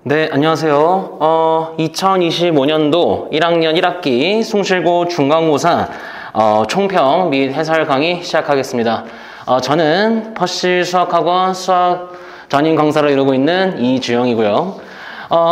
네, 안녕하세요. 2025년도 1학년 1학기 숭실고 중간고사 총평 및 해설 강의 시작하겠습니다. 저는 퍼실 수학학원 수학 전임 강사로 이루고 있는 이주영이고요.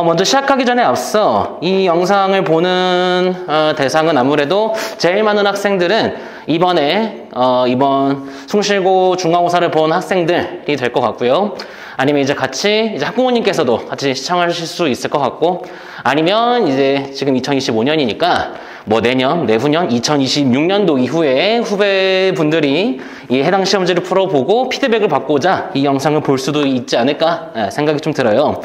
먼저 시작하기 전에 앞서 이 영상을 보는 대상은 아무래도 제일 많은 학생들은 이번 숭실고 중간고사를 본 학생들이 될 것 같고요. 아니면 이제 같이 학부모님께서도 같이 시청하실 수 있을 것 같고, 아니면 이제 지금 2025년이니까 뭐 내년, 내후년, 2026년도 이후에 후배분들이 이 해당 시험지를 풀어보고 피드백을 받고자 이 영상을 볼 수도 있지 않을까 생각이 좀 들어요.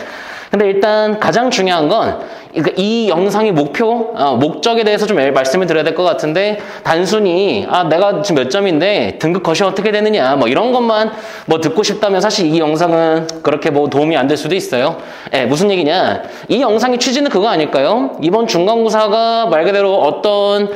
근데 일단 가장 중요한 건 이 영상의 목적에 대해서 좀 말씀을 드려야 될 것 같은데, 단순히 내가 지금 몇 점인데 등급 컷이 어떻게 되느냐 뭐 이런 것만 뭐 듣고 싶다면 사실 이 영상은 그렇게 뭐 도움이 안 될 수도 있어요. 무슨 얘기냐, 이 영상의 취지는 그거 아닐까요? 이번 중간고사가 말 그대로 어떤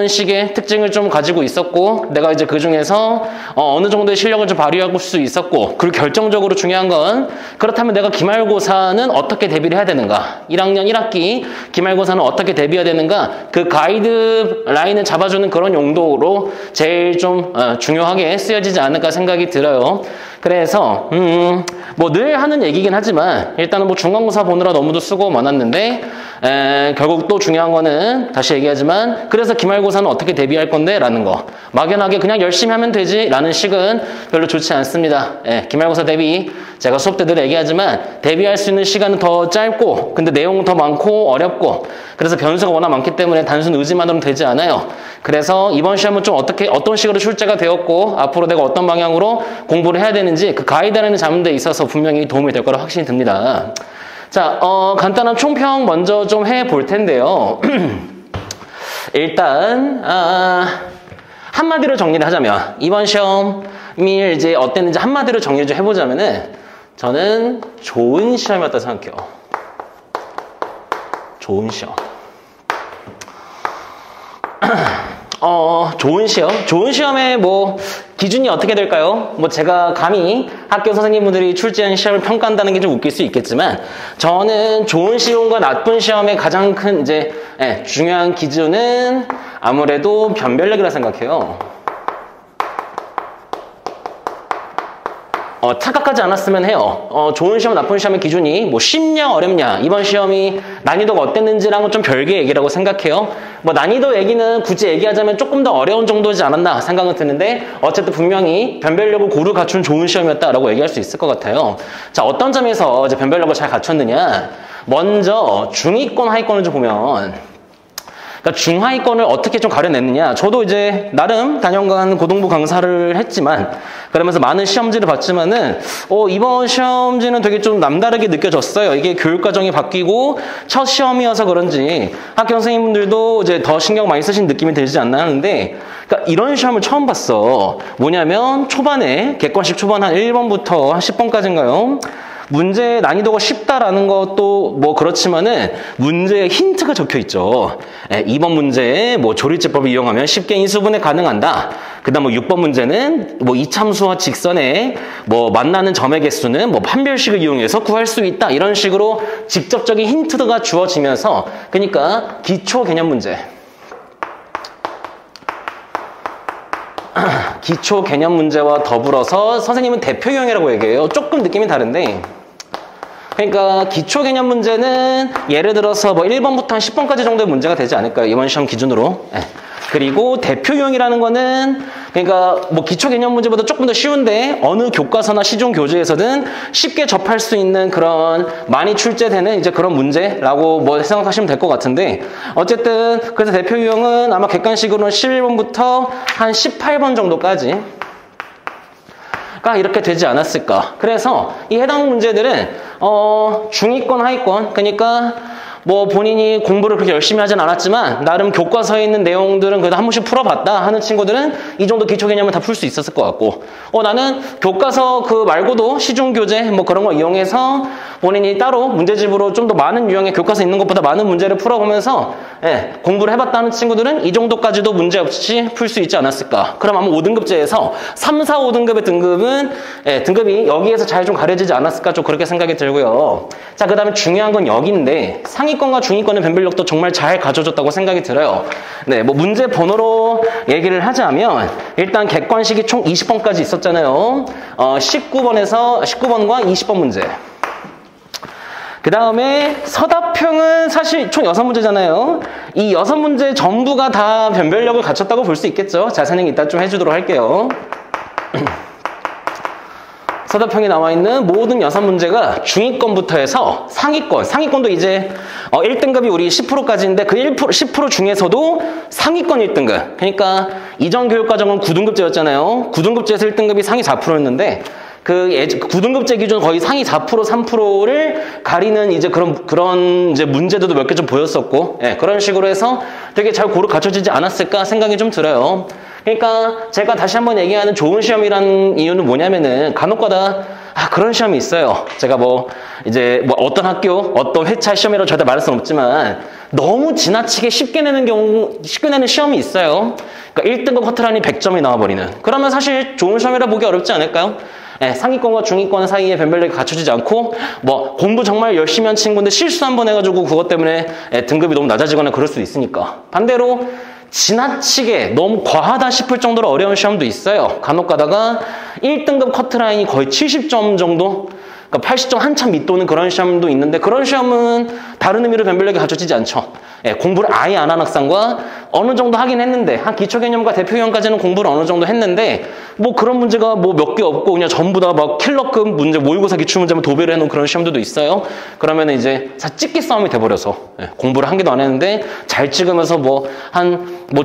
식의 특징을 좀 가지고 있었고, 내가 이제 그 중에서 어느 정도의 실력을 좀 발휘할 수 있었고, 그리고 결정적으로 중요한 건, 그렇다면 내가 기말고사는 어떻게 대비를 해야 되는가, 1학년 1학기 기말고사는 어떻게 대비해야 되는가, 그 가이드라인을 잡아주는 그런 용도로 제일 좀 중요하게 쓰여지지 않을까 생각이 들어요. 그래서 뭐 늘 하는 얘기긴 하지만 일단은 뭐 중간고사 보느라 너무도 수고 많았는데, 결국 또 중요한 거는 다시 얘기하지만, 그래서 기말고사는 어떻게 대비할 건데 라는 거, 막연하게 그냥 열심히 하면 되지 라는 식은 별로 좋지 않습니다. 기말고사 대비, 제가 수업 때 늘 얘기하지만 대비할 수 있는 시간은 더 짧고, 근데 내용은 더 많고 어렵고, 그래서 변수가 워낙 많기 때문에 단순 의지만으로는 되지 않아요. 그래서 이번 시험은 좀 어떤 식으로 출제가 되었고, 앞으로 내가 어떤 방향으로 공부를 해야 되는지 그 가이드라인을 잡는 데 있어서 분명히 도움이 될 거라 확신이 듭니다. 자, 간단한 총평 먼저 좀 해볼 텐데요. 일단 한마디로 정리를 하자면, 이번 시험이 이제 어땠는지 한마디로 정리를 좀 해보자면은, 저는 좋은 시험이었다 생각해요. 좋은 시험. 좋은 시험의 뭐 기준이 어떻게 될까요? 뭐 제가 감히 학교 선생님분들이 출제한 시험을 평가한다는 게 좀 웃길 수 있겠지만, 저는 좋은 시험과 나쁜 시험의 가장 큰 중요한 기준은 아무래도 변별력이라 생각해요. 착각하지 않았으면 해요. 좋은 시험, 나쁜 시험의 기준이 뭐 쉽냐, 어렵냐, 이번 시험이 난이도가 어땠는지랑은 좀 별개의 얘기라고 생각해요. 뭐 난이도 얘기는 굳이 얘기하자면 조금 더 어려운 정도지 않았나 생각은 드는데, 어쨌든 분명히 변별력을 고루 갖춘 좋은 시험이었다라고 얘기할 수 있을 것 같아요. 자, 어떤 점에서 이제 변별력을 잘 갖췄느냐? 먼저 중위권, 하위권을 좀 보면, 그러니까 중하위권을 어떻게 좀 가려냈느냐. 저도 이제 나름 단연간 고등부 강사를 했지만, 그러면서 많은 시험지를 봤지만은 이번 시험지는 되게 좀 남다르게 느껴졌어요. 이게 교육과정이 바뀌고 첫 시험이어서 그런지 학교 선생님들도 이제 더 신경 많이 쓰신 느낌이 들지 않나 하는데, 그러니까 이런 시험을 처음 봤어. 뭐냐면 초반에 객관식 초반 한 1번부터 한 10번까지인가요? 문제의 난이도가 쉽다라는 것도 뭐 그렇지만은 문제에 힌트가 적혀 있죠. 2번 문제에 뭐 조리제법을 이용하면 쉽게 인수분해 가능한다. 그 다음 뭐 6번 문제는 뭐 이참수와 직선의 뭐 만나는 점의 개수는 뭐 판별식을 이용해서 구할 수 있다. 이런 식으로 직접적인 힌트가 주어지면서, 그러니까 기초 개념 문제. 기초 개념 문제와 더불어서 선생님은 대표 유형이라고 얘기해요. 조금 느낌이 다른데, 그러니까 기초 개념 문제는 예를 들어서 뭐 1번부터 한 10번까지 정도의 문제가 되지 않을까요? 이번 시험 기준으로. 그리고 대표 유형이라는 거는, 그러니까 뭐 기초 개념 문제보다 조금 더 쉬운데 어느 교과서나 시중 교재에서든 쉽게 접할 수 있는 그런 많이 출제되는 이제 그런 문제라고 뭐 생각하시면 될 것 같은데, 어쨌든 그래서 대표 유형은 아마 객관식으로는 11번부터 한 18번 정도까지 이렇게 되지 않았을까. 그래서 이 해당 문제들은 중위권, 하위권, 그러니까 뭐 본인이 공부를 그렇게 열심히 하진 않았지만 나름 교과서에 있는 내용들은 그래도 한 번씩 풀어봤다 하는 친구들은 이 정도 기초 개념은 다 풀 수 있었을 것 같고, 나는 교과서 그 말고도 시중교재 뭐 그런 거 이용해서 본인이 따로 문제집으로 좀 더 많은 유형의 교과서 있는 것보다 많은 문제를 풀어보면서 공부를 해봤다는 친구들은 이 정도까지도 문제없이 풀 수 있지 않았을까. 그럼 아마 5등급제에서 3, 4, 5등급의 등급은 등급이 여기에서 잘 좀 가려지지 않았을까, 좀 그렇게 생각이 들고요. 자, 그 다음에 중요한 건 여기인데 상위권과 중위권의 변별력도 정말 잘 가져줬다고 생각이 들어요. 네, 뭐 문제 번호로 얘기를 하자면 일단 객관식이 총 20번까지 있었잖아요. 19번과 20번 문제. 그 다음에 서답형은 사실 총 6문제잖아요. 이 6문제 전부가 다 변별력을 갖췄다고 볼 수 있겠죠. 자세는 이따 좀 해주도록 할게요. 서답형에 나와 있는 모든 6문제가 중위권부터 해서 상위권도 이제 1등급이 우리 10%까지인데 그 10% 중에서도 상위권 1등급. 그러니까 이전 교육과정은 9등급제였잖아요. 9등급제에서 1등급이 상위 4%였는데 그 9등급제 기준 거의 상위 4%, 3%를 가리는 이제 그런 이제 문제들도 몇 개 좀 보였었고, 그런 식으로 해서 되게 잘 고루 갖춰지지 않았을까 생각이 좀 들어요. 그러니까 제가 다시 한번 얘기하는 좋은 시험이라는 이유는 뭐냐면은 간혹가다 그런 시험이 있어요. 제가 이제 어떤 학교, 어떤 회차 시험이라고 절대 말할 수는 없지만 너무 지나치게 쉽게 내는 시험이 있어요. 그러니까 1등급 커트라인이 100점이 나와버리는. 그러면 사실 좋은 시험이라 보기 어렵지 않을까요? 상위권과 중위권 사이에 변별력이 갖춰지지 않고 공부 정말 열심히 한 친구인데 실수 한번 해가지고 그것 때문에 등급이 너무 낮아지거나 그럴 수도 있으니까. 반대로 지나치게 너무 과하다 싶을 정도로 어려운 시험도 있어요. 간혹 가다가 1등급 커트라인이 거의 70점 정도, 그러니까 80점 한참 밑도는 그런 시험도 있는데 그런 시험은 다른 의미로 변별력이 갖춰지지 않죠. 공부를 아예 안 한 학생과 어느 정도 하긴 했는데 한 기초개념과 대표유형까지는 공부를 어느 정도 했는데 그런 문제가 몇 개 없고 그냥 전부 다 킬러급 문제, 모의고사 기출문제만 도배를 해놓은 그런 시험들도 있어요. 그러면 이제 찍기 싸움이 돼버려서 공부를 한 개도 안 했는데 잘 찍으면서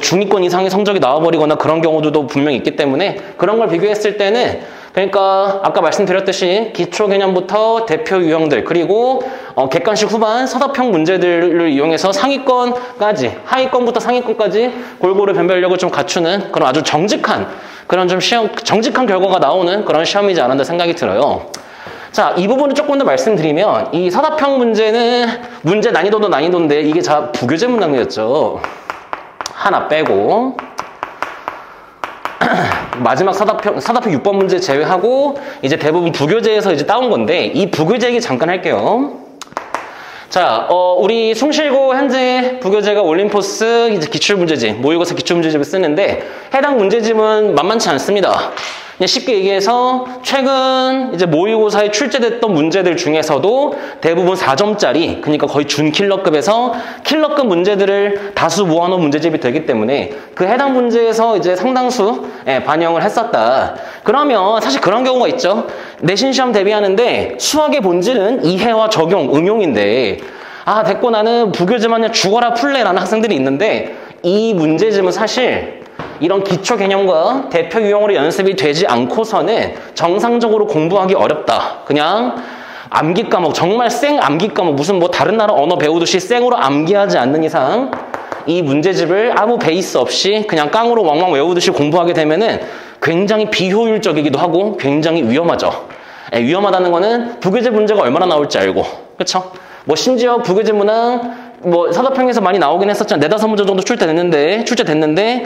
중위권 이상의 성적이 나와버리거나 그런 경우도 분명히 있기 때문에 그런 걸 비교했을 때는 그러니까 아까 말씀드렸듯이 기초 개념부터 대표 유형들 그리고 객관식 후반 서답형 문제들을 이용해서 상위권까지 하위권부터 상위권까지 골고루 변별력을 좀 갖추는 그런 아주 정직한 그런 좀 정직한 결과가 나오는 그런 시험이지 않았나 생각이 들어요. 자, 이 부분을 조금 더 말씀드리면 이 서답형 문제는 문제 난이도도 난이도인데 이게 부교재 문항이었죠. 하나 빼고 마지막 서답형 6번 문제 제외하고 이제 대부분 부교재에서 이제 따온 건데 이 부교재 얘기 잠깐 할게요. 자, 우리 숭실고 현재 부교재가 올림포스 이제 기출문제집, 모의고사 기출문제집을 쓰는데 해당 문제집은 만만치 않습니다. 그냥 쉽게 얘기해서 최근 이제 모의고사에 출제됐던 문제들 중에서도 대부분 4점짜리, 그러니까 거의 준킬러급에서 킬러급 문제들을 다수 모아놓은 문제집이 되기 때문에 그 해당 문제에서 이제 상당수 반영을 했었다. 그러면 사실 그런 경우가 있죠. 내신 시험 대비하는데 수학의 본질은 이해와 적용, 응용인데 됐고 나는 부교재만 그냥 죽어라 풀래라는 학생들이 있는데 이 문제집은 사실 이런 기초 개념과 대표 유형으로 연습이 되지 않고서는 정상적으로 공부하기 어렵다. 그냥 암기 과목, 정말 생 암기 과목, 무슨 다른 나라 언어 배우듯이 생으로 암기하지 않는 이상 이 문제집을 아무 베이스 없이 그냥 깡으로 왕왕 외우듯이 공부하게 되면은 굉장히 비효율적이기도 하고 굉장히 위험하죠. 위험하다는 거는 부교재 문제가 얼마나 나올지 알고, 그렇죠? 심지어 부교재 문항 서답형에서 많이 나오긴 했었지만 4-5문제 정도 출제됐는데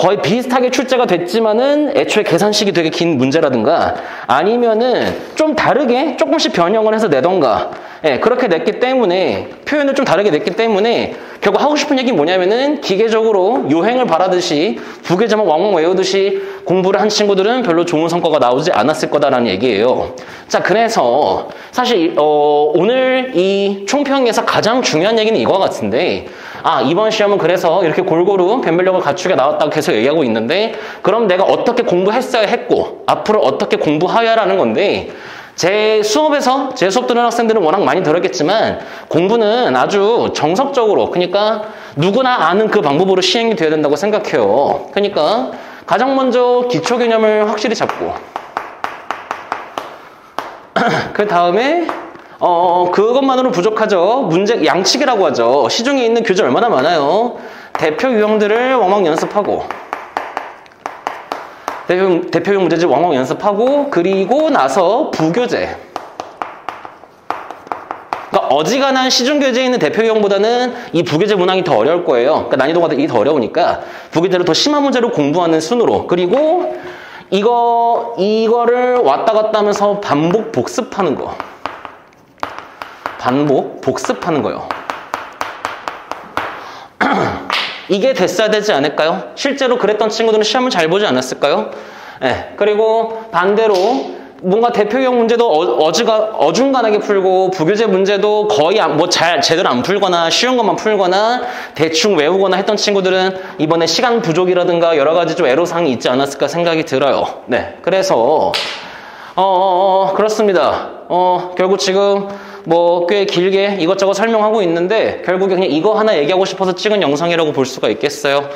거의 비슷하게 출제가 됐지만은 애초에 계산식이 되게 긴 문제라든가 아니면은 좀 다르게 조금씩 변형을 해서 내던가 그렇게 냈기 때문에 표현을 좀 다르게 냈기 때문에 결국 하고 싶은 얘기는 뭐냐면은 기계적으로 요행을 바라듯이 부교재만 왕왕 외우듯이 공부를 한 친구들은 별로 좋은 성과가 나오지 않았을 거다라는 얘기예요. 자, 그래서 사실 오늘 이 총평에서 가장 중요한 얘기는 이거와 같은데 이번 시험은 그래서 이렇게 골고루 변별력을 갖추게 나왔다고 계속 얘기하고 있는데 그럼 내가 어떻게 공부했어야 했고 앞으로 어떻게 공부하야라는 건데 제 수업 듣는 학생들은 워낙 많이 들었겠지만 공부는 아주 정석적으로 그러니까 누구나 아는 그 방법으로 시행이 돼야 된다고 생각해요. 그러니까 가장 먼저 기초 개념을 확실히 잡고 그 다음에 그것만으로 부족하죠. 문제 양측이라고 하죠. 시중에 있는 교재 얼마나 많아요. 대표 유형들을 왕왕 연습하고 대표용 문제집 왕왕 연습하고 그리고 나서 부교재. 그러니까 어지간한 시중교재에 있는 대표 유형보다는 이 부교재 문항이 더 어려울 거예요. 그러니까 난이도가 이게 더 어려우니까 부교재를 더 심한 문제로 공부하는 순으로. 그리고 이거를 왔다 갔다 하면서 반복 복습하는 거. 반복 복습하는 거요. 이게 됐어야 되지 않을까요? 실제로 그랬던 친구들은 시험을 잘 보지 않았을까요? 네. 그리고 반대로 뭔가 대표형 문제도 어중간하게 풀고 부교재 문제도 거의 제대로 안 풀거나 쉬운 것만 풀거나 대충 외우거나 했던 친구들은 이번에 시간 부족이라든가 여러 가지 좀 애로사항이 있지 않았을까 생각이 들어요. 네. 그래서 그렇습니다. 결국 지금 꽤 길게 이것저것 설명하고 있는데 결국에 그냥 이거 하나 얘기하고 싶어서 찍은 영상이라고 볼 수가 있겠어요.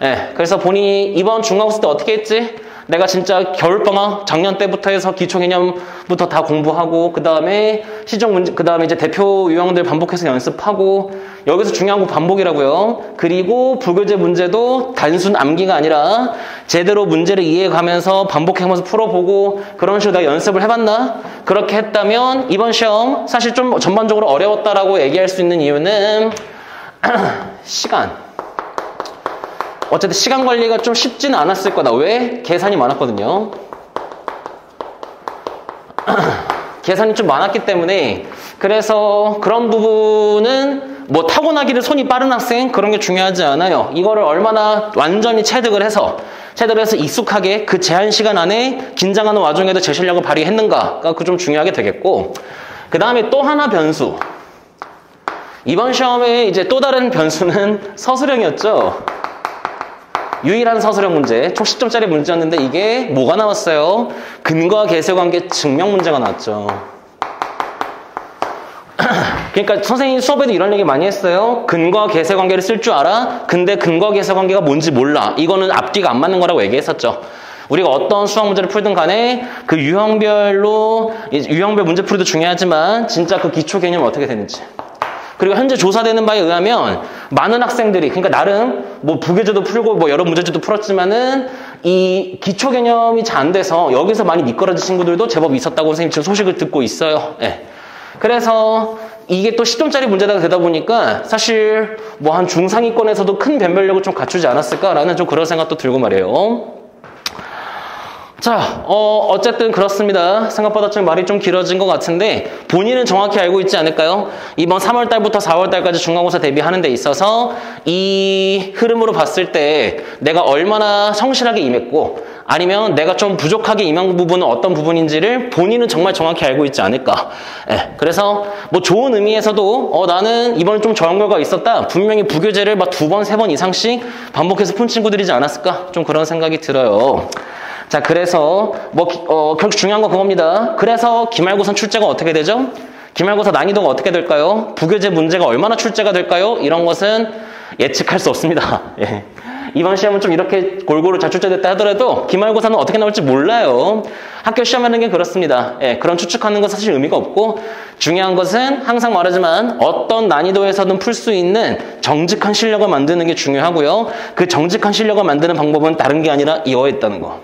네, 그래서 본인이 이번 중간고사 때 어떻게 했지? 내가 진짜 겨울방학 작년 때부터 해서 기초개념부터 다 공부하고 그 다음에 시중 문제, 그 다음에 이제 대표 유형들 반복해서 연습하고 여기서 중요한 거 반복이라고요. 그리고 부교재 문제도 단순 암기가 아니라 제대로 문제를 이해해가면서 반복해가면서 풀어보고 그런 식으로 내가 연습을 해봤나? 그렇게 했다면 이번 시험 사실 좀 전반적으로 어려웠다라고 얘기할 수 있는 이유는 시간. 어쨌든 시간 관리가 좀 쉽지는 않았을 거다. 왜? 계산이 많았거든요. 계산이 좀 많았기 때문에 그래서 그런 부분은 타고나기를 손이 빠른 학생 그런 게 중요하지 않아요. 이거를 얼마나 완전히 체득을 해서 익숙하게 그 제한 시간 안에 긴장하는 와중에도 제 실력을 발휘했는가가 좀 중요하게 되겠고 그 다음에 또 하나 변수. 이번 시험에 이제 또 다른 변수는 서술형이었죠. 유일한 서술형 문제, 총 10점짜리 문제였는데 이게 뭐가 나왔어요? 근거와 계세관계 증명 문제가 나왔죠. 그러니까 선생님 수업에도 이런 얘기 많이 했어요. 근거와 계세관계를 쓸 줄 알아? 근데 근거와 계세관계가 뭔지 몰라. 이거는 앞뒤가 안 맞는 거라고 얘기했었죠. 우리가 어떤 수학 문제를 풀든 간에 그 유형별 문제풀이도 중요하지만 진짜 그 기초 개념이 어떻게 되는지. 그리고 현재 조사되는 바에 의하면 많은 학생들이 그러니까 나름 부교재도 풀고 여러 문제집도 풀었지만은 이 기초 개념이 잘 안 돼서 여기서 많이 미끄러진 친구들도 제법 있었다고 선생님 지금 소식을 듣고 있어요. 네. 그래서 이게 또 10점짜리 문제가 되다 보니까 사실 한 중상위권에서도 큰 변별력을 좀 갖추지 않았을까라는 좀 그런 생각도 들고 말이에요. 자, 어쨌든 그렇습니다. 생각보다 좀 말이 좀 길어진 것 같은데 본인은 정확히 알고 있지 않을까요? 이번 3월달부터 4월달까지 중간고사 대비하는 데 있어서 이 흐름으로 봤을 때 내가 얼마나 성실하게 임했고 아니면 내가 좀 부족하게 임한 부분은 어떤 부분인지를 본인은 정말 정확히 알고 있지 않을까. 네, 그래서 좋은 의미에서도 나는 이번에 좀 저런 결과가 있었다. 분명히 부교재를 2번, 3번 이상씩 반복해서 푼 친구들이지 않았을까. 좀 그런 생각이 들어요. 자, 그래서 결국 중요한 건 그겁니다. 그래서 기말고사 출제가 어떻게 되죠? 기말고사 난이도가 어떻게 될까요? 부교재 문제가 얼마나 출제가 될까요? 이런 것은 예측할 수 없습니다. 예. 이번 시험은 좀 이렇게 골고루 잘 출제됐다 하더라도 기말고사는 어떻게 나올지 몰라요. 학교 시험하는 게 그렇습니다. 예, 그런 추측하는 건 사실 의미가 없고 중요한 것은 항상 말하지만 어떤 난이도에서든 풀 수 있는 정직한 실력을 만드는 게 중요하고요. 그 정직한 실력을 만드는 방법은 다른 게 아니라 이거에 있다는 거.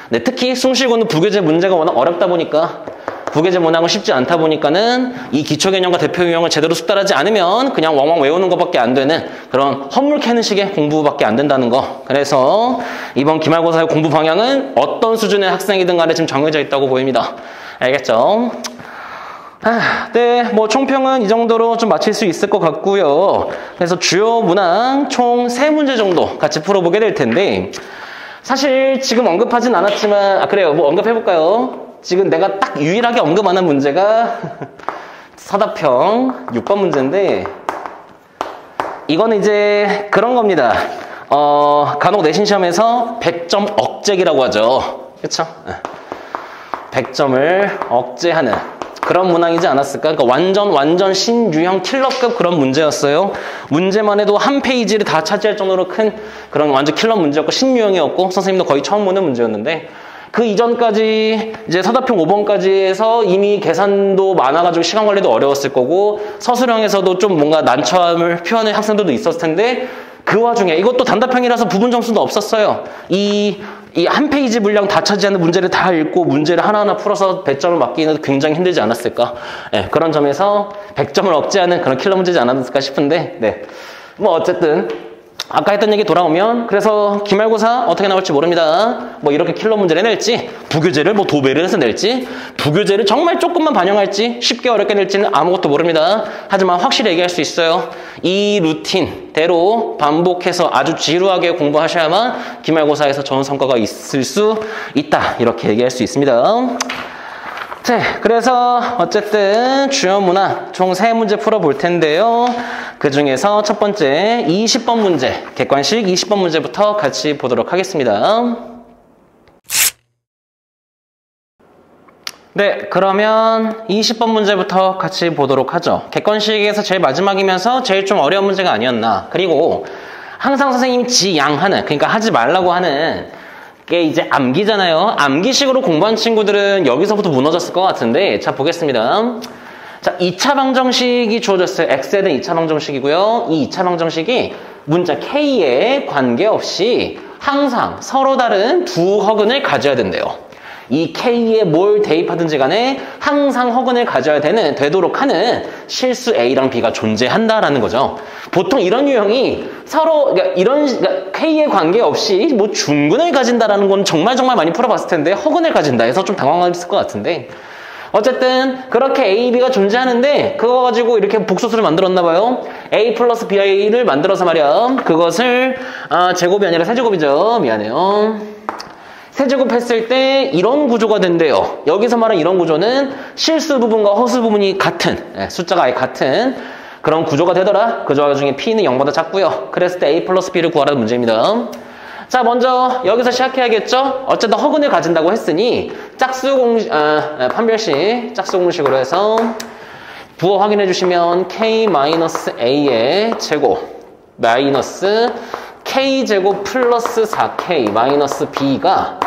네, 특히 숭실고는 부교재 문제가 워낙 어렵다 보니까 부교재 문항은 쉽지 않다 보니까는 이 기초개념과 대표 유형을 제대로 숙달하지 않으면 그냥 왕왕 외우는 것밖에 안 되는 그런 헛물 캐는 식의 공부밖에 안 된다는 거. 그래서 이번 기말고사의 공부 방향은 어떤 수준의 학생이든 간에 지금 정해져 있다고 보입니다. 알겠죠? 네, 총평은 이 정도로 좀 마칠 수 있을 것 같고요. 그래서 주요 문항 총 3문제 정도 같이 풀어보게 될 텐데 사실 지금 언급하진 않았지만 그래요. 언급해볼까요? 지금 내가 딱 유일하게 언급 안 한 문제가 서답형 6번 문제인데 이거는 이제 그런 겁니다. 간혹 내신 시험에서 100점 억제기라고 하죠. 그쵸? 100점을 억제하는 그런 문항이지 않았을까? 그러니까 완전 신유형 킬러급 그런 문제였어요. 문제만 해도 한 페이지를 다 차지할 정도로 큰 그런 완전 킬러 문제였고 신유형이었고 선생님도 거의 처음 보는 문제였는데 그 이전까지 이제 서답형 5번까지 해서 이미 계산도 많아가지고 시간 관리도 어려웠을 거고 서술형에서도 좀 뭔가 난처함을 표현하는 학생들도 있었을 텐데 그 와중에 이것도 단답형이라서 부분 점수도 없었어요. 이 한 페이지 분량 다 차지하는 문제를 다 읽고 문제를 하나하나 풀어서 100점을 맞기는 굉장히 힘들지 않았을까. 네, 그런 점에서 100점을 억제하는 그런 킬러 문제지 않았을까 싶은데 네. 뭐 어쨌든 아까 했던 얘기 돌아오면 그래서 기말고사 어떻게 나올지 모릅니다. 뭐 이렇게 킬러 문제를 낼지 부교재를 뭐 도배를 해서 낼지 부교재를 정말 조금만 반영할지 쉽게 어렵게 낼지는 아무것도 모릅니다. 하지만 확실히 얘기할 수 있어요. 이 루틴대로 반복해서 아주 지루하게 공부하셔야만 기말고사에서 좋은 성과가 있을 수 있다. 이렇게 얘기할 수 있습니다. 네, 그래서 어쨌든 주요 문항 총 3문제 풀어볼 텐데요. 그 중에서 첫 번째 20번 문제, 객관식 20번 문제부터 같이 보도록 하겠습니다. 네, 그러면 20번 문제부터 같이 보도록 하죠. 객관식에서 제일 마지막이면서 제일 좀 어려운 문제가 아니었나. 그리고 항상 선생님이 지양하는, 그러니까 하지 말라고 하는 게 이제 암기잖아요. 암기식으로 공부한 친구들은 여기서부터 무너졌을 것 같은데 자 보겠습니다. 자 2차 방정식이 주어졌어요. X에 대한 2차 방정식이고요. 이 2차 방정식이 문자 K에 관계없이 항상 서로 다른 두 허근을 가져야 된대요. 이 K에 뭘 대입하든지 간에 항상 허근을 가져야 되도록 하는 실수 A랑 B가 존재한다라는 거죠. 보통 이런 유형이 서로, 그러니까 K에 관계없이 뭐 중근을 가진다라는 건 정말 많이 풀어봤을 텐데 허근을 가진다 해서 좀 당황했을 것 같은데 어쨌든 그렇게 A, B가 존재하는데 그거 가지고 이렇게 복소수를 만들었나 봐요. A 플러스 BI를 만들어서 말이야. 그것을 제곱이 아니라 세제곱이죠. 미안해요. 세제곱 했을 때 이런 구조가 된대요. 여기서 말하는 이런 구조는 실수 부분과 허수 부분이 같은, 숫자가 아예 같은 그런 구조가 되더라. 그 와중에 P는 0보다 작고요. 그랬을 때 A 플러스 B를 구하라는 문제입니다. 자, 먼저 여기서 시작해야겠죠? 어쨌든 허근을 가진다고 했으니 판별식 짝수 공식으로 해서 부호 확인해 주시면 K-A의 제곱 마이너스 K제곱 플러스 4K 마이너스 B가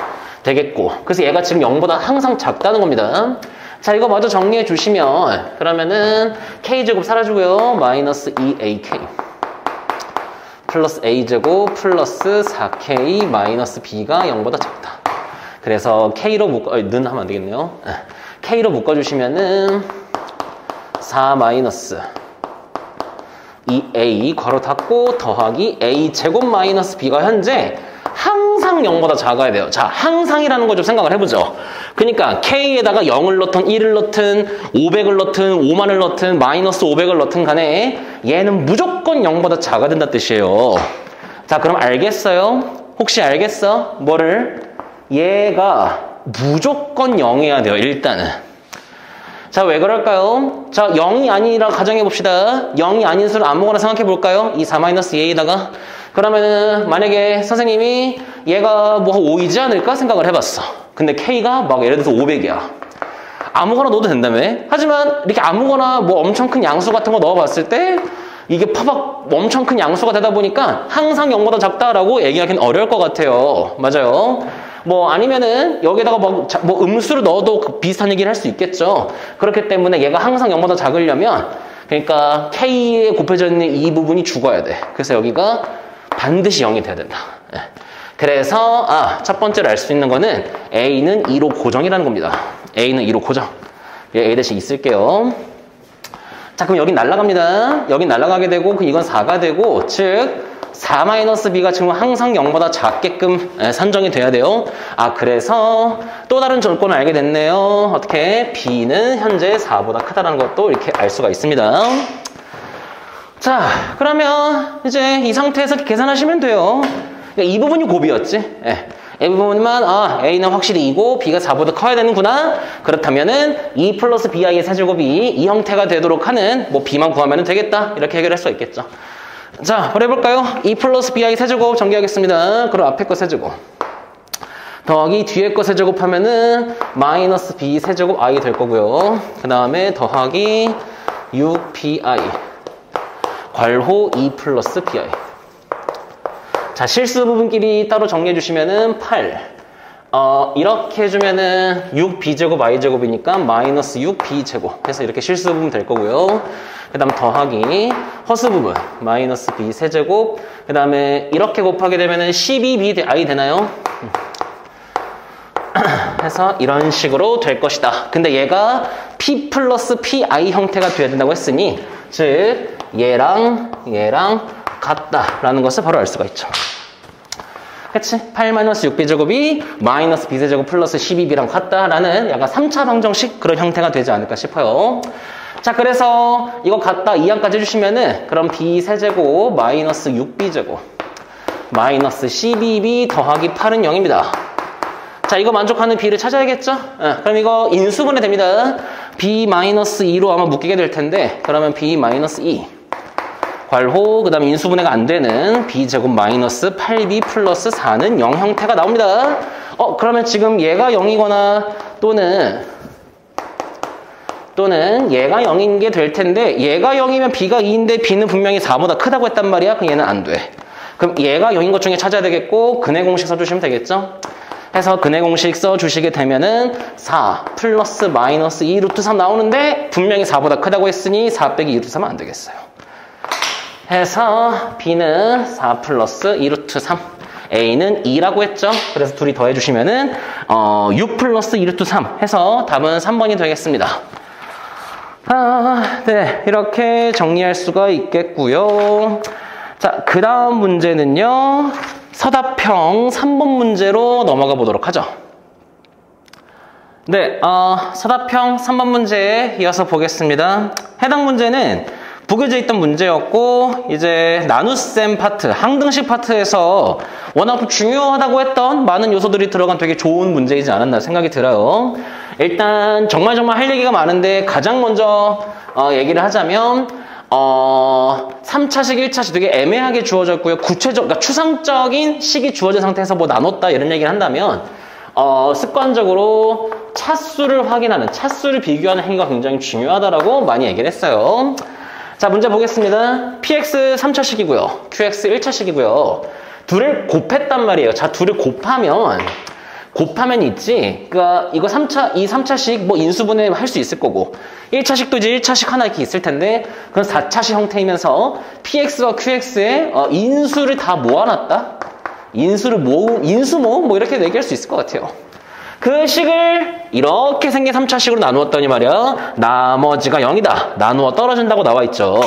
되겠고 그래서 얘가 지금 0보다 항상 작다는 겁니다. 자, 이거 마저 정리해 주시면 그러면은 K제곱 사라지고요. 마이너스 2AK 플러스 A제곱 플러스 4K 마이너스 B가 0보다 작다. 그래서 K로 는 하면 안 되겠네요. K로 묶어주시면은 4 마이너스 2A 괄호 닫고 더하기 A제곱 마이너스 B가 현재 항상 0보다 작아야 돼요. 자, 항상이라는 거 좀 생각을 해보죠. 그러니까 K에다가 0을 넣든 1을 넣든 500을 넣든 5만을 넣든 마이너스 500을 넣든 간에 얘는 무조건 0보다 작아야 된다는 뜻이에요. 자, 그럼 알겠어요? 혹시 알겠어? 뭐를? 얘가 무조건 0이어야 돼요. 일단은. 자, 왜 그럴까요? 자, 0이 아니라 가정해봅시다. 0이 아닌 수를 아무거나 생각해볼까요? 이 4-2A에다가. 그러면은 만약에 선생님이 얘가 뭐 5이지 않을까 생각을 해봤어. 근데 K가 막 예를 들어서 500이야. 아무거나 넣어도 된다며? 하지만 이렇게 아무거나 뭐 엄청 큰 양수 같은 거 넣어봤을 때 이게 파박 엄청 큰 양수가 되다 보니까 항상 0보다 작다라고 얘기하기는 어려울 것 같아요. 맞아요. 뭐 아니면은 여기다가 뭐 음수를 넣어도 비슷한 얘기를 할 수 있겠죠. 그렇기 때문에 얘가 항상 0보다 작으려면 그러니까 K에 곱해져 있는 이 부분이 죽어야 돼. 그래서 여기가 반드시 0이 돼야 된다. 그래서 첫 번째로 알 수 있는 거는 A는 2로 고정이라는 겁니다. A는 2로 고정. A 대신 있을게요. 자, 그럼 여긴 날아갑니다. 여긴 날아가게 되고 이건 4가 되고 즉 4-B가 지금 항상 0보다 작게끔 산정이 돼야 돼요. 그래서 또 다른 조건을 알게 됐네요. 어떻게? B는 현재 4보다 크다는 것도 이렇게 알 수가 있습니다. 자, 그러면 이제 이 상태에서 계산하시면 돼요. 그러니까 이 부분이 곱이었지. 이 부분만 A는 확실히 2고 B가 4보다 커야 되는구나. 그렇다면은 2 플러스 BI의 세제곱이 이 형태가 되도록 하는 뭐 B만 구하면 되겠다. 이렇게 해결할 수가 있겠죠. 자, 바로 해볼까요? 2 플러스 BI 세제곱 전개하겠습니다. 그럼 앞에 거 세제곱 더하기 뒤에 거 세제곱하면은 마이너스 B 세제곱 I 될 거고요. 그 다음에 더하기 6BI 괄호 2 플러스 BI. 자, 실수 부분끼리 따로 정리해 주시면은 8 이렇게 해주면은 6b제곱 i제곱이니까 마이너스 6b제곱 해서 이렇게 실수 부분 될 거고요. 그 다음 더하기 허수 부분 마이너스 b 세제곱 그 다음에 이렇게 곱하게 되면은 12bi 되나요? 해서 이런 식으로 될 것이다. 근데 얘가 p 플러스 pi 형태가 돼야 된다고 했으니 즉 얘랑 같다라는 것을 바로 알 수가 있죠. 그치? 8-6b제곱이 마이너스 b세제곱 플러스 12b랑 같다라는 약간 3차 방정식 그런 형태가 되지 않을까 싶어요. 자, 그래서 이거 같다 2항까지 해주시면은 그럼 b세제곱 마이너스 6b제곱 마이너스 12b 더하기 8은 0입니다. 자, 이거 만족하는 b를 찾아야겠죠? 그럼 이거 인수분해 됩니다. b-2로 아마 묶이게 될 텐데 그러면 b-2 괄호 그 다음에 인수분해가 안 되는 b제곱 마이너스 8b 플러스 4는 0 형태가 나옵니다. 그러면 지금 얘가 0이거나 또는 얘가 0인 게 될 텐데 얘가 0이면 b가 2인데 b는 분명히 4보다 크다고 했단 말이야. 그럼 얘는 안 돼. 그럼 얘가 0인 것 중에 찾아야 되겠고 근해 공식 써주시면 되겠죠? 해서 근해 공식 써주시게 되면은 4 플러스 마이너스 2 루트 3 나오는데 분명히 4보다 크다고 했으니 4 빼기 2 루트 3은 안 되겠어요. 해서 b는 4 플러스 2 루트 3 a는 2라고 했죠. 그래서 둘이 더해주시면은 6 플러스 2 루트 3 해서 답은 3번이 되겠습니다. 네, 이렇게 정리할 수가 있겠고요. 자, 그 다음 문제는요. 서답형 3번 문제로 넘어가 보도록 하죠. 네, 서답형 3번 문제에 이어서 보겠습니다. 해당 문제는 부교재에 있던 문제였고 이제 나눗셈 파트, 항등식 파트에서 워낙 중요하다고 했던 많은 요소들이 들어간 되게 좋은 문제이지 않았나 생각이 들어요. 일단 정말 할 얘기가 많은데 가장 먼저 얘기를 하자면 3차식, 1차식 되게 애매하게 주어졌고요. 그러니까 추상적인 식이 주어진 상태에서 뭐 나눴다 이런 얘기를 한다면 습관적으로 차수를 확인하는, 차수를 비교하는 행위가 굉장히 중요하다라고 많이 얘기를 했어요. 자, 문제 보겠습니다. px 3차식이고요. qx 1차식이고요. 둘을 곱했단 말이에요. 자, 둘을 곱하면 있지. 그러니까 이거 3차식 뭐 인수분해 할 수 있을 거고 1차식도 이제 1차식 하나 이렇게 있을 텐데 그건 4차식 형태이면서 px와 qx의 인수를 다 모아놨다. 인수 모음 뭐 이렇게 얘기할 수 있을 것 같아요. 그 식을 이렇게 생긴 3차식으로 나누었더니 말이야 나머지가 0이다. 나누어 떨어진다고 나와 있죠.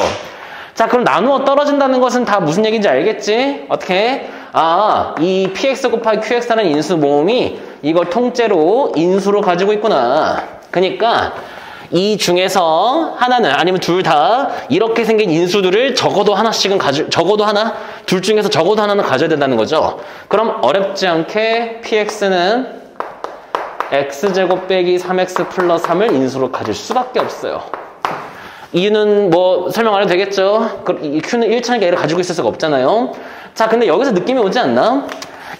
자, 그럼 나누어 떨어진다는 것은 다 무슨 얘기인지 알겠지? 어떻게? 이 px 곱하기 qx라는 인수 모음이 이걸 통째로 인수로 가지고 있구나. 그러니까 이 중에서 하나는 아니면 둘 다 이렇게 생긴 인수들을 적어도 하나씩은 둘 중에서 적어도 하나는 가져야 된다는 거죠. 그럼 어렵지 않게 px는 x제곱 빼기 3x 플러스 3을 인수로 가질 수밖에 없어요. 이유는 뭐 설명 안 해도 되겠죠? q는 1차니까 얘를 가지고 있을 수가 없잖아요. 자, 근데 여기서 느낌이 오지 않나?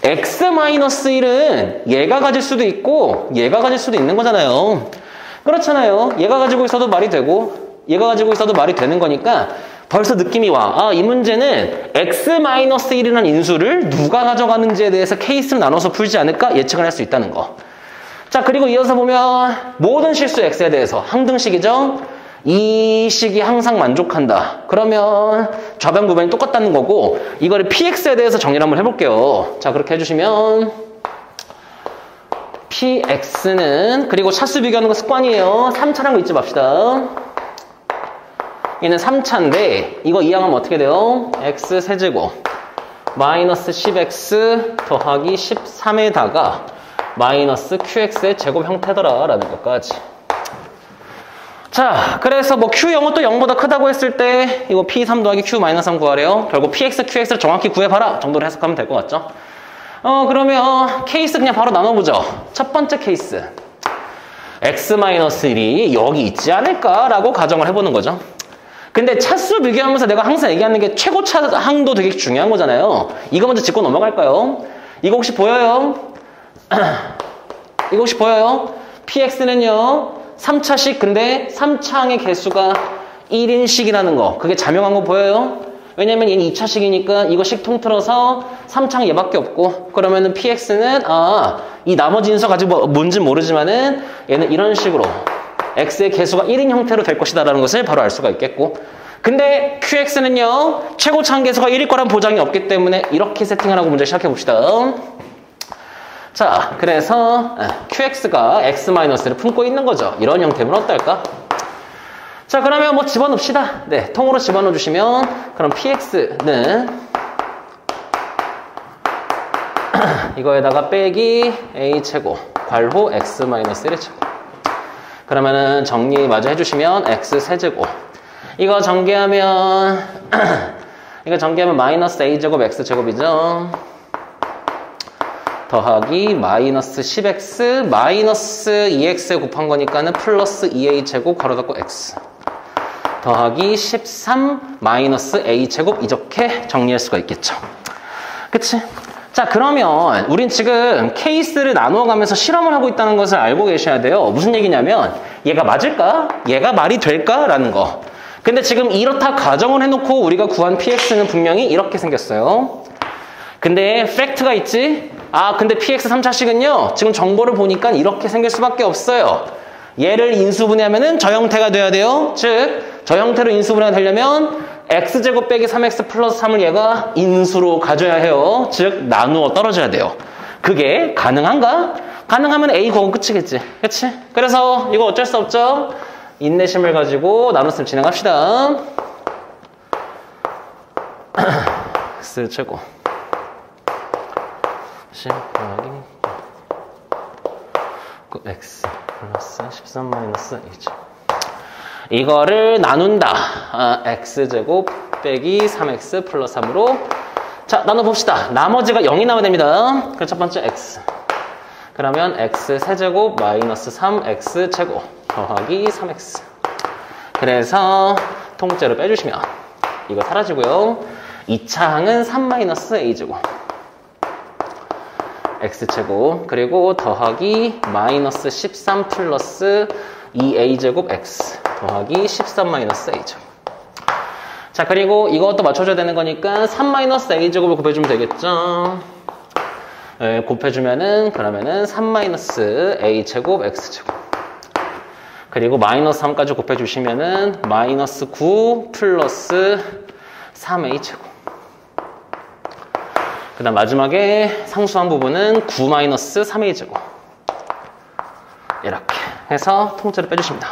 x-1은 얘가 가질 수도 있고 얘가 가질 수도 있는 거잖아요. 그렇잖아요. 얘가 가지고 있어도 말이 되고 얘가 가지고 있어도 말이 되는 거니까 벌써 느낌이 와. 이 문제는 x-1이라는 인수를 누가 가져가는지에 대해서 케이스를 나눠서 풀지 않을까 예측을 할 수 있다는 거. 자, 그리고 이어서 보면 모든 실수 x에 대해서 항등식이죠. 이 식이 항상 만족한다. 그러면 좌변 구변이 똑같다는 거고 이거를 px에 대해서 정리를 한번 해볼게요. 자, 그렇게 해주시면 px는 그리고 차수 비교하는 거 습관이에요. 3차라는 거 잊지 맙시다. 얘는 3차인데 이거 이항하면 어떻게 돼요? x 세제곱 마이너스 10x 더하기 13에다가 마이너스 qx의 제곱 형태더라 라는 것까지. 자, 그래서 뭐 q0은 또 0보다 크다고 했을 때 이거 p3 더하기 q-3 구하래요. 결국 px, qx를 정확히 구해봐라 정도로 해석하면 될 것 같죠? 그러면 케이스 그냥 바로 나눠보죠. 첫 번째 케이스 x-1이 여기 있지 않을까라고 가정을 해보는 거죠. 근데 차수 비교하면서 내가 항상 얘기하는 게 최고차항도 되게 중요한 거잖아요. 이거 먼저 짚고 넘어갈까요? 이거 혹시 보여요? 이거 혹시 보여요? px는요 3차식 근데 3차항의 개수가 1인씩이라는 거 그게 자명한 거 보여요? 왜냐면 얘는 2차식이니까 이거씩 통틀어서 3차는 얘밖에 없고, 그러면은 px는 이 나머지 인수가 아직 뭔지 모르지만은 얘는 이런 식으로 x의 개수가 1인 형태로 될 것이다 라는 것을 바로 알 수가 있겠고, 근데 qx는요 최고차항 개수가 1일 거란 보장이 없기 때문에 이렇게 세팅하라고 문제 시작해 봅시다. 자, 그래서 qx가 x-를 품고 있는 거죠. 이런 형태면 어떨까? 자, 그러면 뭐 집어넣읍시다. 네, 통으로 집어넣어 주시면 그럼 px는 이거에다가 빼기 a제곱 괄호 x-1의 제곱. 그러면은 정리 마저 해주시면 x 세제곱. 이거 전개하면 마이너스 a제곱 x제곱이죠. 더하기 마이너스 10x 마이너스 2x 곱한 거니까는 플러스 2a제곱 괄호 닫고 x 더하기 13 마이너스 a제곱 이렇게 정리할 수가 있겠죠. 그치? 자, 그러면 우린 지금 케이스를 나누어가면서 실험을 하고 있다는 것을 알고 계셔야 돼요. 무슨 얘기냐면 얘가 맞을까? 얘가 말이 될까? 라는 거. 근데 지금 이렇다 가정을 해놓고 우리가 구한 px는 분명히 이렇게 생겼어요. 근데 팩트가 있지? 근데 px 3차식은요 지금 정보를 보니까 이렇게 생길 수밖에 없어요. 얘를 인수분해하면은 저 형태가 돼야 돼요. 즉 저 형태로 인수분해가 되려면 x제곱 빼기 3x 플러스 3을 얘가 인수로 가져야 해요. 즉 나누어 떨어져야 돼요. 그게 가능한가? 가능하면 a 거고 끝이겠지. 그치? 그래서 이거 어쩔 수 없죠. 인내심을 가지고 나눗셈 진행합시다. x 최고 10 더하기 x 플러스 13 마이너스 2제곱. 이거를 나눈다. x제곱 빼기 3x 플러스 3으로 자 나눠봅시다. 나머지가 0이 나와야 됩니다. 그럼 첫 번째 x 그러면 x 세제곱 마이너스 3x 제곱 더하기 3x. 그래서 통째로 빼주시면 이거 사라지고요. 2차 항은 3 마이너스 a제곱 x제곱 그리고 더하기 마이너스 13 플러스 2a제곱 x 더하기 13 마이너스 a제곱. 자, 그리고 이것도 맞춰줘야 되는 거니까 3 마이너스 a제곱을 곱해주면 되겠죠. 네, 곱해주면은 그러면은 3 마이너스 a제곱 x제곱 그리고 마이너스 3까지 곱해주시면은 마이너스 9 플러스 3a제곱. 그 다음 마지막에 상수한 부분은 9 마이너스 3a제곱. 이렇게 해서 통째로 빼주십니다.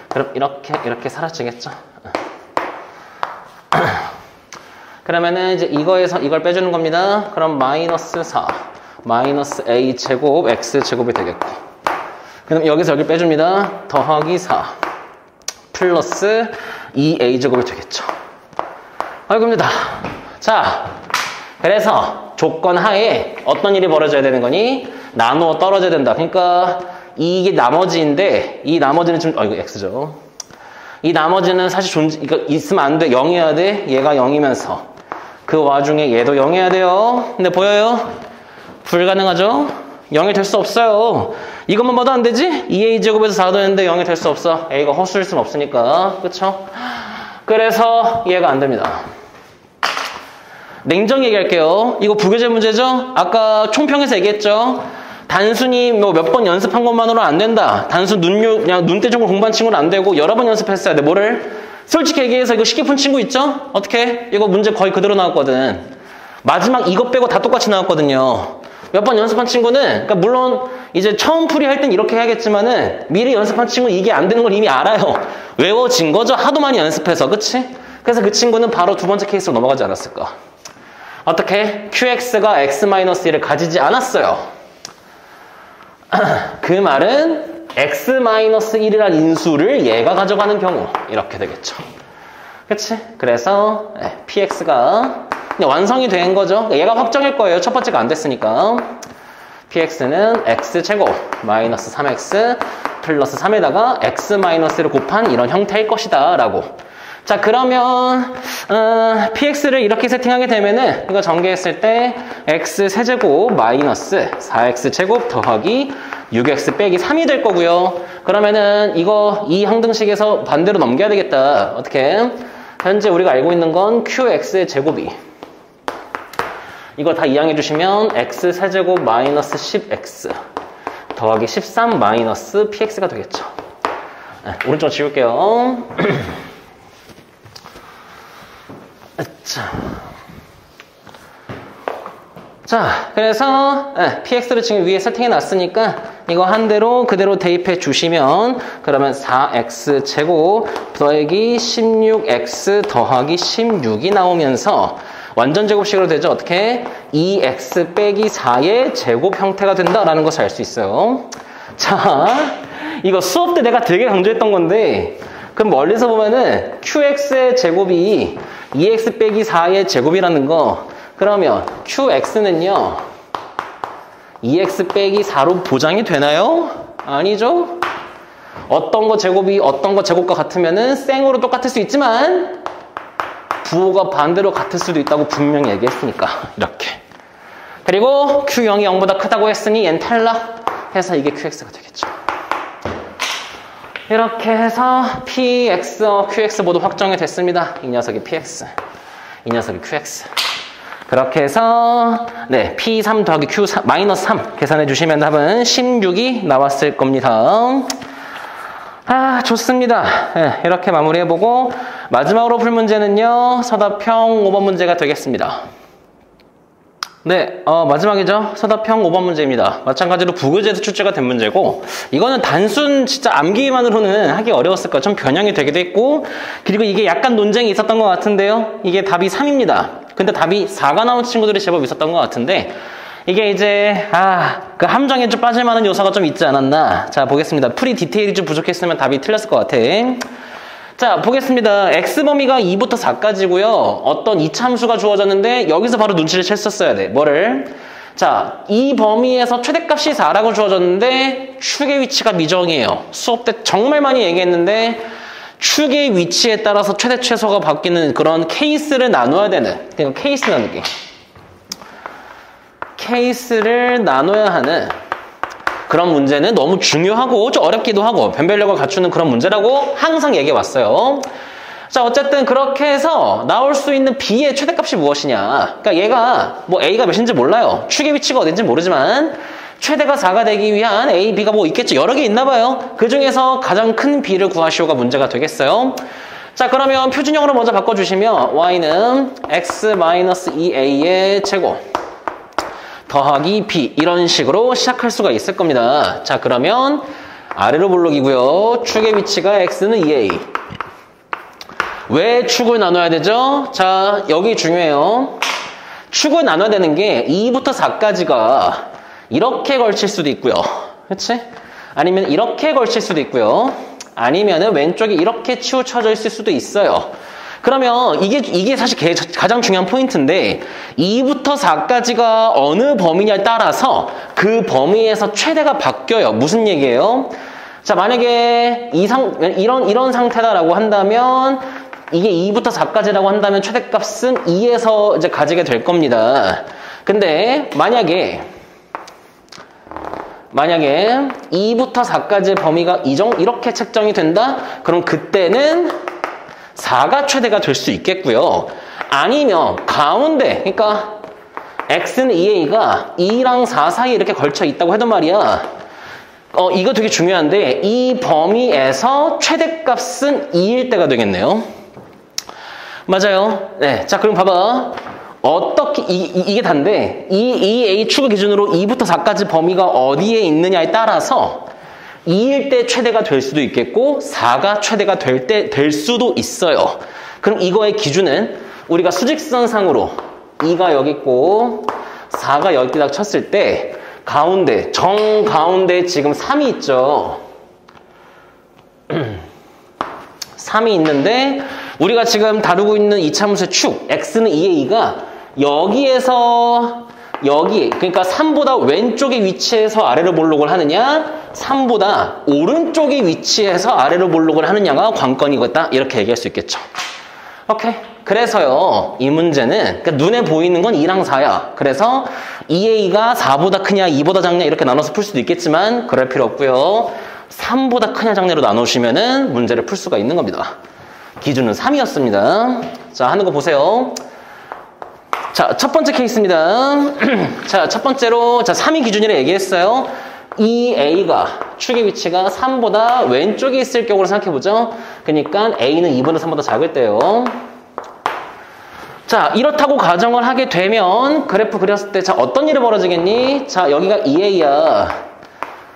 그럼 이렇게 사라지겠죠. 그러면은 이제 이거에서 이걸 빼주는 겁니다. 그럼 마이너스 4 마이너스 a제곱 x제곱이 되겠고, 그럼 여기서 여기 빼줍니다. 더하기 4 플러스 2a제곱이 되겠죠. 이겁니다. 자, 그래서 조건 하에 어떤 일이 벌어져야 되는 거니? 나누어 떨어져야 된다. 그러니까 이게 나머지인데 이 나머지는 좀 이거 x죠. 이 나머지는 사실 이거 있으면 안 돼. 0이어야 돼. 얘가 0이면서 그 와중에 얘도 0이어야 돼요. 근데 보여요? 불가능하죠? 0이 될 수 없어요. 이것만 봐도 안 되지? 2a제곱에서 4도 했는데 0이 될 수 없어. a가 허수일 수는 없으니까. 그쵸? 그래서 얘가 안 됩니다. 냉정히 얘기할게요. 이거 부교재 문제죠? 아까 총평에서 얘기했죠? 단순히 뭐 몇 번 연습한 것만으로는 안 된다. 단순 그냥 눈대중으로 공부한 친구는 안 되고 여러 번 연습했어야 돼. 뭐를? 솔직히 얘기해서 이거 쉽게 푼 친구 있죠? 어떻게? 이거 문제 거의 그대로 나왔거든. 마지막 이거 빼고 다 똑같이 나왔거든요. 몇 번 연습한 친구는, 그러니까 물론 이제 처음 풀이 할 땐 이렇게 해야겠지만은 미리 연습한 친구 이게 안 되는 걸 이미 알아요. 외워진 거죠? 하도 많이 연습해서. 그치? 그래서 그 친구는 바로 두 번째 케이스로 넘어가지 않았을까? 어떻게? QX가 X-1을 가지지 않았어요. 그 말은 X-1이란 인수를 얘가 가져가는 경우 이렇게 되겠죠. 그치? 그래서 PX가 완성이 된 거죠. 얘가 확정일 거예요. 첫 번째가 안 됐으니까. PX는 X제곱 마이너스 3X 플러스 3에다가 X-를 곱한 이런 형태일 것이다 라고. 자, 그러면 PX를 이렇게 세팅하게 되면은 이거 전개했을 때 X 세제곱 마이너스 4X 제곱 더하기 6X 빼기 3이 될 거고요. 그러면은 이거 이 항등식에서 반대로 넘겨야 되겠다. 어떻게? 현재 우리가 알고 있는 건 qx의 제곱이 이거 다 이항해 주시면 x 세제곱 마이너스 10x 더하기 13 마이너스 px가 되겠죠. 네, 오른쪽 지울게요. 자, 그래서 px를 지금 위에 세팅해 놨으니까 이거 한 대로 그대로 대입해 주시면 그러면 4x 제곱 더하기 16x 더하기 16이 나오면서 완전 제곱식으로 되죠. 어떻게? 2x 빼기 4의 제곱 형태가 된다라는 것을 알 수 있어요. 자, 이거 수업 때 내가 되게 강조했던 건데 그럼 멀리서 보면은 qx의 제곱이 2x 빼기 4의 제곱이라는 거 그러면 qx는요 2x 빼기 4로 보장이 되나요? 아니죠? 어떤 거 제곱이 어떤 거 제곱과 같으면은 쌩으로 똑같을 수 있지만 부호가 반대로 같을 수도 있다고 분명히 얘기했으니까 이렇게. 그리고 q0이 0보다 크다고 했으니 얘는 탈락 해서 이게 qx가 되겠죠. 이렇게 해서 px, qx 모두 확정이 됐습니다. 이 녀석이 px, 이 녀석이 qx. 그렇게 해서 네, p3 더하기 q3 마이너스 3 계산해 주시면 답은 16이 나왔을 겁니다. 아, 좋습니다. 네, 이렇게 마무리해보고 마지막으로 풀 문제는요. 서답형 5번 문제가 되겠습니다. 네, 마지막이죠. 서답형 5번 문제입니다. 마찬가지로 부교재에서 출제가 된 문제고 이거는 단순 진짜 암기만으로는 하기 어려웠을 거예요. 좀 변형이 되기도 했고 그리고 이게 약간 논쟁이 있었던 것 같은데요. 이게 답이 3입니다. 근데 답이 4가 나온 친구들이 제법 있었던 것 같은데 이게 이제 그 함정에 좀 빠질 만한 요소가 좀 있지 않았나. 자, 보겠습니다. 풀이 디테일이 좀 부족했으면 답이 틀렸을 것 같아. 자, 보겠습니다. x범위가 2부터 4까지고요. 어떤 이차함수가 주어졌는데 여기서 바로 눈치를 챘었어야 돼. 뭐를? 자, 이 범위에서 최대값이 4라고 주어졌는데 축의 위치가 미정이에요. 수업 때 정말 많이 얘기했는데 축의 위치에 따라서 최대 최소가 바뀌는 그런 케이스를 나눠야 되는, 그러니까 케이스 나누기. 케이스를 나눠야 하는 그런 문제는 너무 중요하고 좀 어렵기도 하고 변별력을 갖추는 그런 문제라고 항상 얘기해 왔어요. 자, 어쨌든 그렇게 해서 나올 수 있는 B의 최대값이 무엇이냐. 그러니까 얘가 뭐 A가 몇인지 몰라요. 축의 위치가 어딘지 모르지만 최대가 4가 되기 위한 A, B가 뭐 있겠죠. 여러 개 있나 봐요. 그 중에서 가장 큰 B를 구하시오가 문제가 되겠어요. 자, 그러면 표준형으로 먼저 바꿔주시면 Y는 X-2A의 제곱 더하기 B 이런 식으로 시작할 수가 있을 겁니다. 자, 그러면 아래로 볼록이고요. 축의 위치가 X는 2A. 왜 축을 나눠야 되죠? 자, 여기 중요해요. 축을 나눠야 되는 게 2부터 4까지가 이렇게 걸칠 수도 있고요. 그렇지? 아니면 이렇게 걸칠 수도 있고요. 아니면은 왼쪽이 이렇게 치우쳐져 있을 수도 있어요. 그러면 이게 사실 가장 중요한 포인트인데 2부터 4까지가 어느 범위냐에 따라서 그 범위에서 최대가 바뀌어요. 무슨 얘기예요? 자, 만약에 이런 상태다라고 한다면 이게 2부터 4까지라고 한다면 최대값은 2에서 이제 가지게 될 겁니다. 근데 만약에 2부터 4까지의 범위가 이렇게 책정이 된다? 그럼 그때는 4가 최대가 될 수 있겠고요. 아니면 가운데, 그러니까 x는 2a가 2랑 4 사이에 이렇게 걸쳐 있다고 해도 말이야. 이거 되게 중요한데 이 범위에서 최대값은 2일 때가 되겠네요. 맞아요. 네, 자, 그럼 봐봐. 어떻게 이게 단데 이 a 축을 기준으로 2부터 4까지 범위가 어디에 있느냐에 따라서 2일 때 최대가 될 수도 있겠고 4가 최대가 될 수도 있어요. 그럼 이거의 기준은 우리가 수직선상으로 2가 여기 있고 4가 여기 딱 쳤을 때 가운데, 정가운데 지금 3이 있죠. 3이 있는데 우리가 지금 다루고 있는 이차함수의 축 x는 2a가 여기에서 여기, 그러니까 3보다 왼쪽에 위치해서 아래로 볼록을 하느냐 3보다 오른쪽에 위치해서 아래로 볼록을 하느냐가 관건이겠다 이렇게 얘기할 수 있겠죠. 오케이. 그래서요 이 문제는 그러니까 눈에 보이는 건 2랑 4야. 그래서 2a가 4보다 크냐 2보다 작냐 이렇게 나눠서 풀 수도 있겠지만 그럴 필요 없고요. 3보다 크냐 작냐로 나누시면은 문제를 풀 수가 있는 겁니다. 기준은 3이었습니다. 자, 하는 거 보세요. 자, 첫 번째 케이스입니다. 자, 첫 번째로, 자, 3이 기준이라 얘기했어요. 이 A가, 축의 위치가 3보다 왼쪽에 있을 경우로 생각해보죠. 그러니까 A는 2분의 3보다 작을 때요. 자, 이렇다고 가정을 하게 되면, 그래프 그렸을 때, 자, 어떤 일이 벌어지겠니? 자, 여기가 2A야.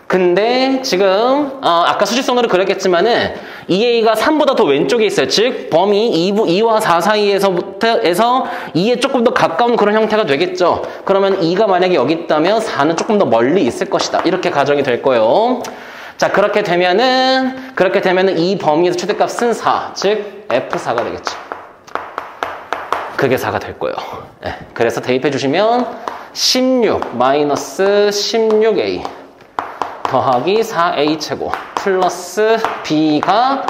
근데 지금 아까 수직선으로 그렸겠지만은 2A가 3보다 더 왼쪽에 있어요. 즉 범위 2와 4 사이에서부터 2에 조금 더 가까운 그런 형태가 되겠죠. 그러면 2가 만약에 여기 있다면 4는 조금 더 멀리 있을 것이다. 이렇게 가정이 될 거예요. 자, 그렇게 되면은 이 범위에서 최대값은 4, 즉 F4가 되겠죠. 그게 4가 될 거예요. 네. 그래서 대입해 주시면 16 마이너스 16A 더하기 4A 제곱 플러스 B가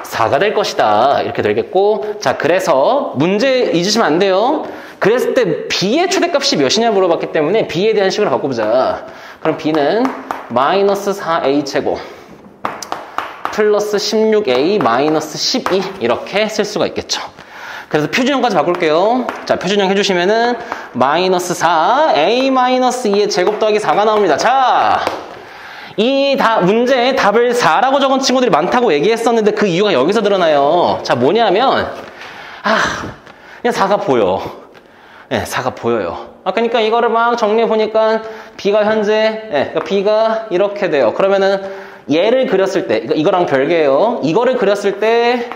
4가 될 것이다. 이렇게 되겠고, 자, 그래서 문제 잊으시면 안 돼요. 그랬을 때 B의 최대값이 몇이냐 물어봤기 때문에 B에 대한 식으로 바꿔보자. 그럼 B는 마이너스 4A 제곱 플러스 16A 마이너스 12 이렇게 쓸 수가 있겠죠. 그래서 표준형까지 바꿀게요. 자, 표준형 해주시면은 마이너스 4 A 마이너스 2의 제곱 더하기 4가 나옵니다. 자, 이 문제에 답을 4라고 적은 친구들이 많다고 얘기했었는데 그 이유가 여기서 드러나요. 자, 뭐냐면 그냥 4가 보여. 네, 4가 보여요. 그러니까 이거를 막 정리해 보니까 B가 현재 그러니까 B가 이렇게 돼요. 그러면은 얘를 그렸을 때 이거랑 별개예요. 이거를 그렸을 때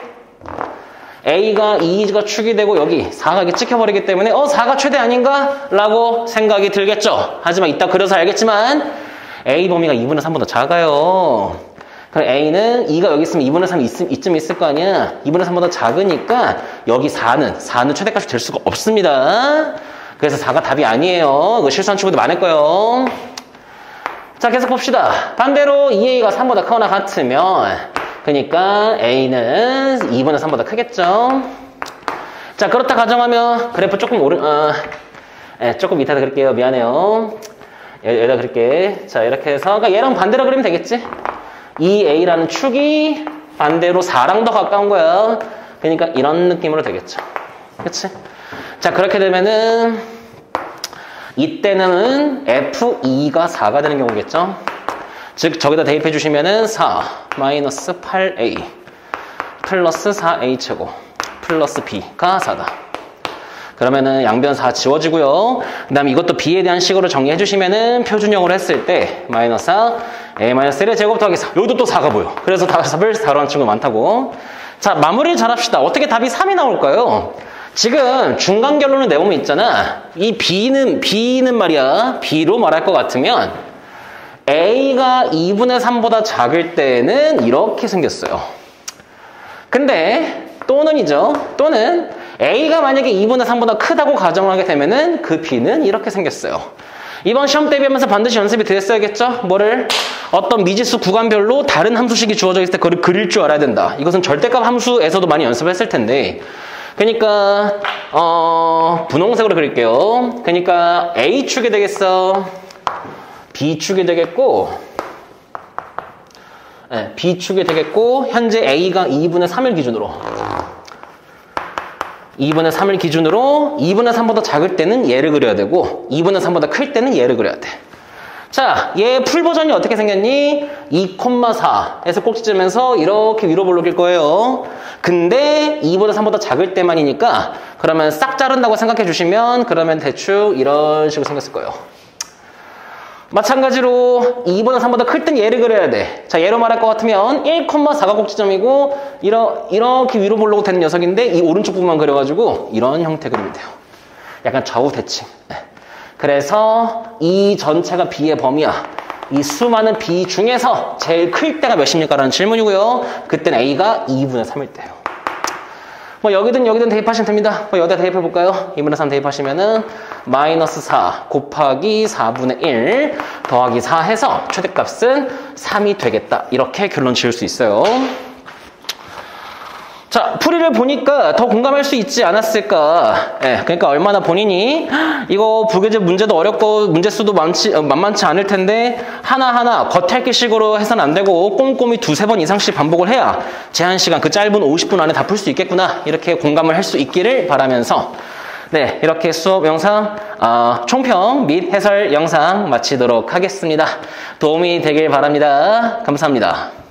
A가 2가 축이 되고 여기 4가 이렇게 찍혀버리기 때문에 4가 최대 아닌가? 라고 생각이 들겠죠. 하지만 이따 그려서 알겠지만 A 범위가 2분의 3보다 작아요. 그럼 A는 2가 여기 있으면 2분의 3이 이쯤 있을 거 아니야. 2분의 3보다 작으니까 여기 4는 최대값이 될 수가 없습니다. 그래서 4가 답이 아니에요. 이거 실수한 친구들 많을 거예요. 자, 계속 봅시다. 반대로 2A가 3보다 크거나 같으면 그러니까 A는 2분의 3보다 크겠죠. 자, 그렇다 가정하면 그래프 조금 조금 밑에다 그릴게요. 미안해요. 여기다 그릴게. 자, 이렇게 해서 그러니까 얘랑 반대로 그리면 되겠지. 2A라는 축이 반대로 4랑 더 가까운 거야. 그러니까 이런 느낌으로 되겠죠. 그치? 자, 그렇게 되면은 이때는 F2가 4가 되는 경우겠죠. 즉 저기다 대입해 주시면은 4 마이너스 8A 플러스 4A 제곱 플러스 B가 4다. 그러면은 양변 4 지워지고요. 그 다음에 이것도 B에 대한 식으로 정리해 주시면은 표준형으로 했을 때 마이너스 4 A 마이너스 1의 제곱 더하기 4. 여기도 또 4가 보여. 그래서 답을 4로 하는 친구가 많다고. 자, 마무리를 잘 합시다. 어떻게 답이 3이 나올까요? 지금 중간 결론을 내보면 있잖아. 이 B는 말이야. B로 말할 것 같으면 A가 2분의 3보다 작을 때는 이렇게 생겼어요. 근데 또는 A가 만약에 2분의 3보다 크다고 가정하게 되면은 그 B는 이렇게 생겼어요. 이번 시험 대비하면서 반드시 연습이 됐어야겠죠? 뭐를? 어떤 미지수 구간별로 다른 함수식이 주어져 있을 때 그걸 그릴 줄 알아야 된다. 이것은 절대값 함수에서도 많이 연습했을 텐데. 그러니까 분홍색으로 그릴게요. 그러니까 A축이 되겠어. B축이 되겠고 B축이 되겠고 현재 A가 2분의 3을 기준으로 2분의 3을 기준으로 2분의 3보다 작을 때는 얘를 그려야 되고 2분의 3보다 클 때는 얘를 그려야 돼. 자, 얘 풀 버전이 어떻게 생겼니? 2,4에서 꼭지점에서 이렇게 위로 볼록일 거예요. 근데 2보다 3보다 작을 때만이니까 그러면 싹 자른다고 생각해 주시면 그러면 대충 이런 식으로 생겼을 거예요. 마찬가지로 2보다 3보다 클 땐 얘를 그려야 돼. 자, 얘로 말할 것 같으면 1,4가 꼭지점이고 이렇게 위로 보려고 되는 녀석인데 이 오른쪽 부분만 그려가지고 이런 형태 그리면 돼요. 약간 좌우 대칭. 그래서 이 전체가 B의 범위야. 이 수많은 B 중에서 제일 클 때가 몇입니까? 라는 질문이고요. 그때는 A가 2분의 3일 때예요. 뭐 여기든 대입하시면 됩니다. 뭐 여기다 대입해 볼까요? 2분의 3 대입하시면은 마이너스 4 곱하기 4분의 1 더하기 4 해서 최대값은 3이 되겠다. 이렇게 결론 지을 수 있어요. 자, 풀이를 보니까 더 공감할 수 있지 않았을까. 예, 그러니까 얼마나 본인이 이거 부교재 문제도 어렵고 문제수도 만만치 않을 텐데 하나하나 겉핥기식으로 해서는 안 되고 꼼꼼히 2-3번 이상씩 반복을 해야 제한시간 그 짧은 50분 안에 다 풀 수 있겠구나. 이렇게 공감을 할 수 있기를 바라면서 네, 이렇게 수업 영상 총평 및 해설 영상 마치도록 하겠습니다. 도움이 되길 바랍니다. 감사합니다.